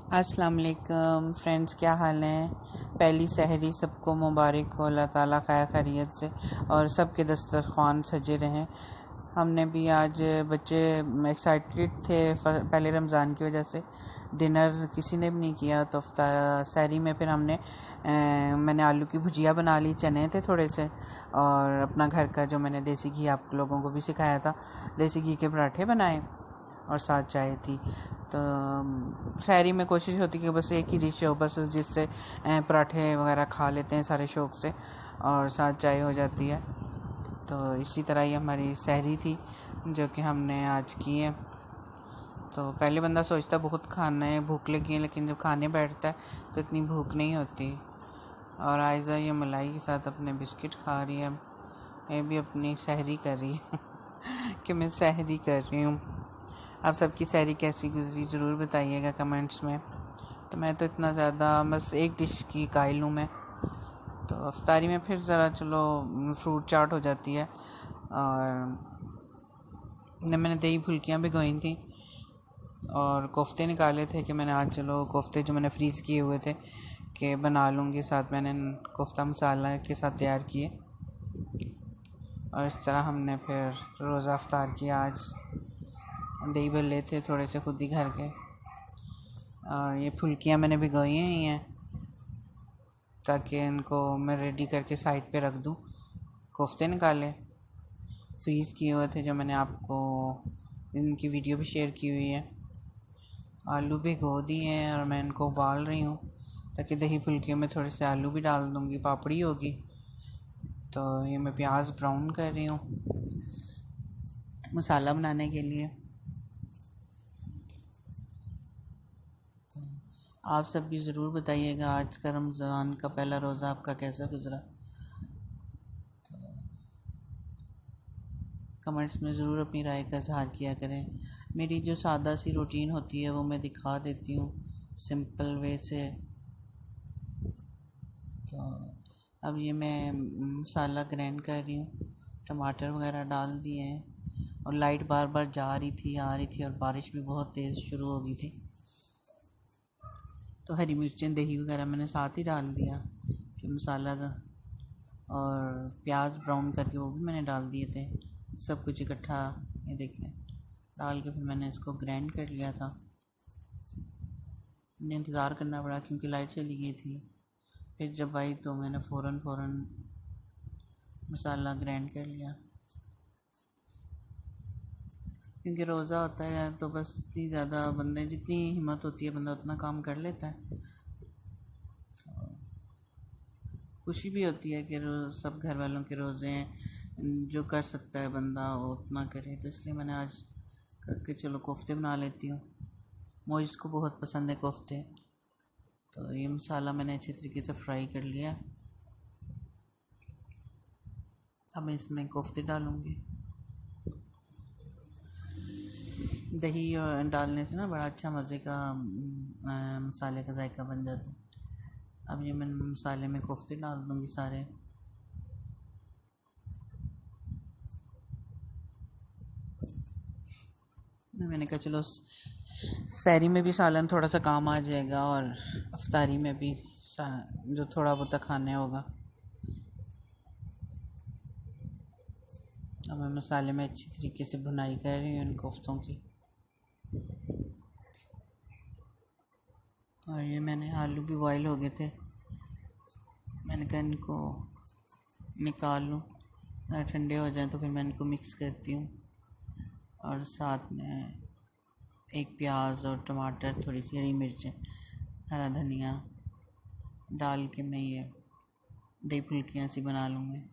अस्सलाम वालेकुम फ्रेंड्स, क्या हाल है। पहली सहरी सबको मुबारक हो, अल्लाह ताला खैर खैरियत से और सबके दस्तरखान सजे रहें। हमने भी आज बच्चे एक्साइटेड थे पहले रमज़ान की वजह से। डिनर किसी ने भी नहीं किया तो सहरी में फिर मैंने आलू की भुजिया बना ली, चने थे थोड़े से, और अपना घर का जो मैंने देसी घी आप लोगों को भी सिखाया था, देसी घी के पराठे बनाए और साथ चाय थी। तो शहरी में कोशिश होती है कि बस एक ही डिश हो, बस जिससे पराठे वगैरह खा लेते हैं सारे शौक़ से, और साथ चाय हो जाती है। तो इसी तरह ही हमारी सहरी थी जो कि हमने आज की है। तो पहले बंदा सोचता बहुत खाना है, भूख लगी है, लेकिन जब खाने बैठता है तो इतनी भूख नहीं होती। और आयज़ा ये मलाई के साथ अपने बिस्किट खा रही है, ये भी अपनी सहरी कर रही है कि मैं सहरी कर रही हूँ। आप सबकी सहरी कैसी गुजरी ज़रूर बताइएगा कमेंट्स में। तो मैं तो इतना ज़्यादा बस एक डिश की कायल हूँ मैं। तो अफ्तारी में फिर ज़रा चलो फ्रूट चाट हो जाती है। और मैंने दही फुल्कियाँ भिगोई थी और कोफ्ते निकाले थे कि मैंने आज चलो कोफ्ते जो मैंने फ्रीज़ किए हुए थे कि बना लूँगी, साथ मैंने कोफ्ता मसाला के साथ तैयार किए। और इस तरह हमने फिर रोज़ा अफ्तार किया। आज दही भल्ले थे थोड़े से खुद ही घर के, और ये फुल्कियाँ मैंने भिगोई हुई हैं ताकि इनको मैं रेडी करके साइड पे रख दूँ। कोफ्ते निकाले फ्रीज़ किए हुए थे जो मैंने आपको इनकी वीडियो भी शेयर की हुई है। आलू भिगो दिए हैं और मैं इनको उबाल रही हूँ ताकि दही फुल्कियों में थोड़े से आलू भी डाल दूँगी, पापड़ी होगी। तो ये मैं प्याज ब्राउन कर रही हूँ मसाला बनाने के लिए। तो आप सब भी ज़रूर बताइएगा आज का रमज़ान का पहला रोज़ा आपका कैसा गुज़रा। तो कमेंट्स में ज़रूर अपनी राय का इज़हार किया करें। मेरी जो सादा सी रूटीन होती है वो मैं दिखा देती हूँ सिंपल वे से। तो अब ये मैं मसाला ग्राइंड कर रही हूँ, टमाटर वगैरह डाल दिए हैं, और लाइट बार बार जा रही थी आ रही थी और बारिश भी बहुत तेज़ शुरू हो गई थी। तो हरी मिर्चें दही वगैरह मैंने साथ ही डाल दिया कि मसाला का, और प्याज ब्राउन करके वो भी मैंने डाल दिए थे। सब कुछ इकट्ठा ये देखें डाल के फिर मैंने इसको ग्राइंड कर लिया था। मुझे इंतज़ार करना पड़ा क्योंकि लाइट चली गई थी। फिर जब आई तो मैंने फ़ौरन मसाला ग्राइंड कर लिया, क्योंकि रोज़ा होता है तो बस इतनी ज़्यादा बंदे जितनी हिम्मत होती है बंदा उतना काम कर लेता है। तो खुशी भी होती है कि सब घर वालों के रोज़े हैं, जो कर सकता है बंदा वो उतना करे। तो इसलिए मैंने आज करके चलो कोफ्ते बना लेती हूँ। मोइस को बहुत पसंद है कोफ्ते। तो ये मसाला मैंने अच्छी तरीके से फ्राई कर लिया। अब मैं इसमें कोफ्ते डालूँगी। दही डालने से ना बड़ा अच्छा मज़े का मसाले का जायका बन जाता है। अब ये मैं मसाले में कोफ्ते डाल दूँगी सारे। मैंने कहा चलो सहरी में भी सालन थोड़ा सा काम आ जाएगा और अफ्तारी में भी जो थोड़ा बहुत खाने होगा। अब मैं मसाले में अच्छी तरीके से भुनाई कर रही हूँ इन कोफ्तों की। और ये मैंने आलू भी बॉयल हो गए थे, मैंने कहा इनको निकाल लूँ, ठंडे हो जाएं तो फिर मैं इनको मिक्स करती हूँ। और साथ में एक प्याज और टमाटर, थोड़ी सी हरी मिर्चें, हरा धनिया डाल के मैं ये दही फुल्कियाँ सी बना लूँगी।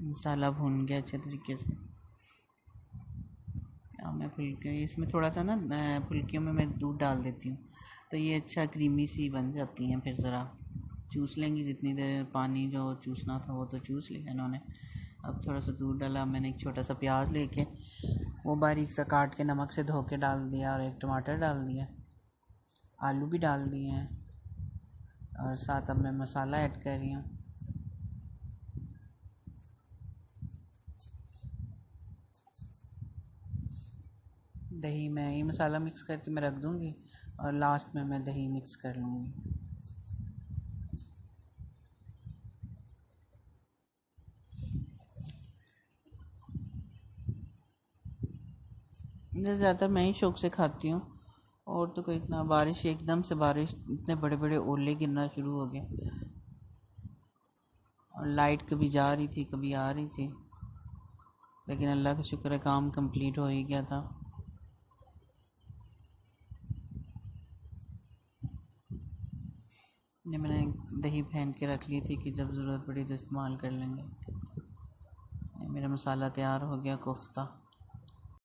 मसाला भून गया अच्छे तरीके से। अब मैं फुल्कियों इसमें थोड़ा सा ना फुल्कियों में मैं दूध डाल देती हूँ तो ये अच्छा क्रीमी सी बन जाती हैं। फिर ज़रा चूस लेंगी, जितनी देर पानी जो चूसना था वो तो चूस लिया इन्होंने। अब थोड़ा सा दूध डाला मैंने, एक छोटा सा प्याज लेके वो बारीक सा काट के नमक से धो के डाल दिया, और एक टमाटर डाल दिया, आलू भी डाल दिए हैं, और साथ अब मैं मसाला ऐड कर रही हूँ। दही में ये मसाला मिक्स करके मैं रख दूँगी और लास्ट में मैं दही मिक्स कर लूँगी। ज़्यादातर मैं ही शौक़ से खाती हूँ, और तो कोई इतना, बारिश एकदम से बारिश, इतने बड़े बड़े ओले गिरना शुरू हो गए और लाइट कभी जा रही थी कभी आ रही थी, लेकिन अल्लाह का शुक्र है काम कंप्लीट हो ही गया था। ये मैंने दही फेंट के रख ली थी कि जब ज़रूरत पड़ी तो इस्तेमाल कर लेंगे। ये मेरा मसाला तैयार हो गया कोफ्ता।